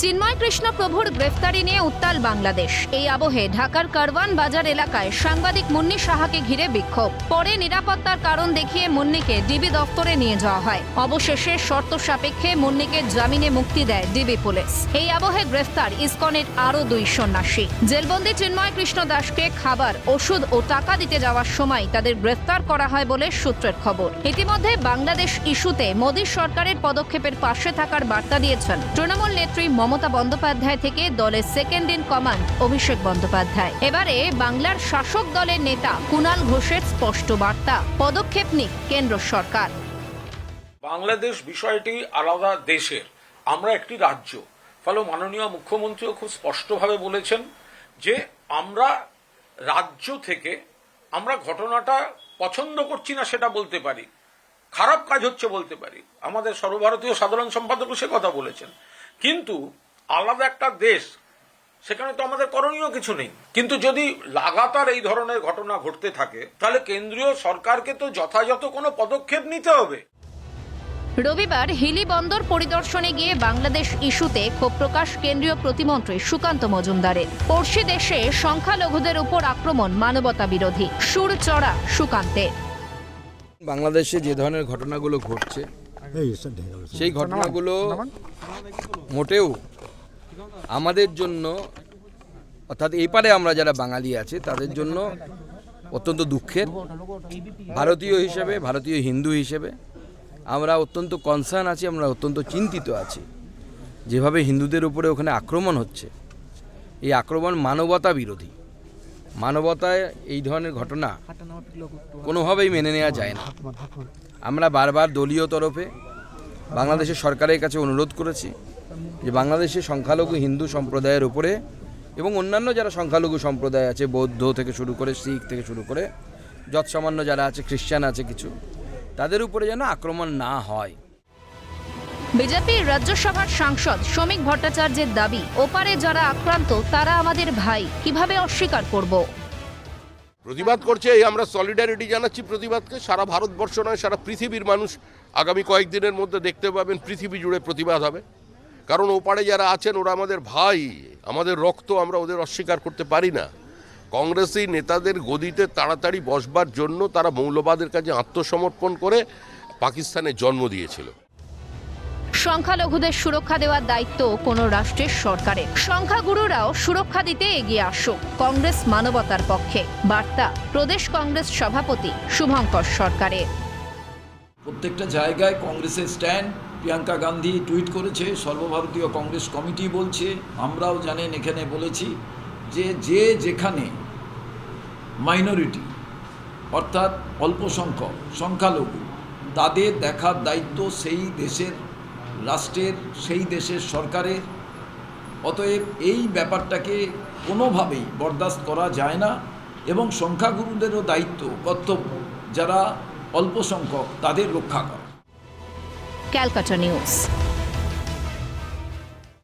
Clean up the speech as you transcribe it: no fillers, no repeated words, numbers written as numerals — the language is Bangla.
চিন্ময় কৃষ্ণ প্রভুর গ্রেফতারি নিয়ে উত্তাল বাংলাদেশ। এই আবহে ঢাকার কারওয়ান বাজার এলাকায় সাংবাদিক মুন্নি সাহাকে ঘিরে বিক্ষোভ। পরে নিরাপত্তার কারণ দেখিয়ে মুন্নিকে ডিবি দফতরে নিয়ে যাওয়া হয়। অবশেষে শর্ত সাপেক্ষে মুন্নিকে জামিনে মুক্তি দেয় ডিবি পুলিশ। এই আবহে গ্রেফতার ইসকনের আরও 2 সন্ন্যাসী। জেলবন্দি চিন্ময় কৃষ্ণ দাসকে খাবার, ওষুধ ও টাকা দিতে যাওয়ার সময় তাদের গ্রেফতার করা হয় বলে সূত্রের খবর। ইতিমধ্যে বাংলাদেশ ইস্যুতে মোদী সরকারের পদক্ষেপের পাশে থাকার বার্তা দিয়েছেন তৃণমূল নেত্রী মমতা বন্দ্যোপাধ্যায় থেকে দলের second in command Abhishek Bandyopadhyay. এবারে বাংলার শাসক দলের নেতা কুণাল ঘোষের স্পষ্ট বার্তা, পদক্ষেপ নিক কেন্দ্র সরকার। বাংলাদেশ বিষয়টি আলাদা দেশের, আমরা একটি রাজ্য। ফলে মাননীয় মুখ্যমন্ত্রীও খুব স্পষ্টভাবে বলেছেন যে আমরা রাজ্য থেকে আমরা ঘটনাটা পছন্দ করছি না সেটা বলতে পারি, খারাপ কাজ হচ্ছে বলতে পারি। আমাদের সর্বভারতীয় সাধারণ সম্পাদকও সে কথা বলেছেন। কিন্তু আলাদা একটা দেশ, সেখানে তো আমাদের করণীয় কিছু নেই। কিন্তু যদি লাগাতার এই ধরনের ঘটনা ঘটতে থাকে তাহলে কেন্দ্রীয় সরকারকে তো যথাযথ কোনো পদক্ষেপ নিতে হবে। রবিবার হিলি বন্দর পরিদর্শনে গিয়ে বাংলাদেশ ইস্যুতে ক্ষোভ প্রকাশ কেন্দ্রীয় প্রতিমন্ত্রী সুকান্ত মজুমদারের। পড়শি দেশে সংখ্যালঘুদের উপর আক্রমণ মানবতা বিরোধী, সুর চড়া সুকান্তের। বাংলাদেশে যে ধরনের ঘটনাগুলো ঘটছে সেই ঘটনাগুলো মোটেও আমাদের জন্য, অর্থাৎ এই পারে আমরা যারা বাঙালি আছে তাদের জন্য অত্যন্ত দুঃখের। ভারতীয় হিসেবে, ভারতীয় হিন্দু হিসেবে আমরা অত্যন্ত কনসার্ন আছি, আমরা অত্যন্ত চিন্তিত আছি। যেভাবে হিন্দুদের উপরে ওখানে আক্রমণ হচ্ছে, এই আক্রমণ মানবতা বিরোধী। মানবতায় এই ধরনের ঘটনা কোনোভাবেই মেনে নেওয়া যায় না। আমরা বারবার দলীয় তরফে বাংলাদেশের সরকারের কাছে অনুরোধ করেছি যে বাংলাদেশের সংখ্যালঘু হিন্দু সম্প্রদায়ের উপরে এবং অন্যান্য যারা সংখ্যালঘু সম্প্রদায় আছে, বৌদ্ধ থেকে শুরু করে শিখ থেকে শুরু করে যৎসামান্য যারা আছে, খ্রিস্টান আছে কিছু, তাদের উপরে যেন আক্রমণ না হয়। বিজেপির রাজ্যসভার সাংসদ শ্রমিক ভট্টাচার্যের দাবি, ওপারে যারা আক্রান্ত তারা আমাদের ভাই, কিভাবে অস্বীকার করব। প্রতিবাদ করছে, এই আমরা সলিডারিটি জানাচ্ছি প্রতিবাদকে। সারা ভারতবর্ষ নয়, সারা পৃথিবীর মানুষ আগামী কয়েকদিনের মধ্যে দেখতে পাবেন পৃথিবী জুড়ে প্রতিবাদ হবে। কারণ ওপারে যারা আছেন ওরা আমাদের ভাই, আমাদের রক্ত, আমরা ওদের অস্বীকার করতে পারি না। কংগ্রেসি নেতাদের গদিতে তাড়াতাড়ি বসবার জন্য তারা মৌলবাদের কাছে আত্মসমর্পণ করে পাকিস্তানে জন্ম দিয়েছিল। সংখ্যালঘুদের সুরক্ষা দেওয়ার দায়িত্ব কোনো রাষ্ট্রের সরকারের। সংখ্যাগুরুরাও সুরক্ষা দিতে এগিয়ে আসুক, কংগ্রেস মানবতার পক্ষে। বার্তা প্রদেশ কংগ্রেস সভাপতি শুভঙ্কর সরকারের। প্রত্যেকটা জায়গায় কংগ্রেসের স্ট্যান্ড। প্রিয়াঙ্কা গান্ধী টুইট করেছে, সর্বভারতীয় কংগ্রেস কমিটি বলছে, আমরাও জানেন এখানে বলেছি যে যেখানে মাইনরিটি অর্থাৎ অল্প সংখ্যক সংখ্যালঘু, তাদের দেখার দায়িত্ব সেই দেশের রাষ্ট্রের, সেই দেশের সরকারের। অতএব এই ব্যাপারটাকে কোনোভাবেই বরদাস্ত করা যায় না এবং সংখ্যাগুরুদেরও দায়িত্ব, কর্তব্য যারা অল্প সংখ্যক তাদের রক্ষা করা। ক্যালকাটা নিউজ।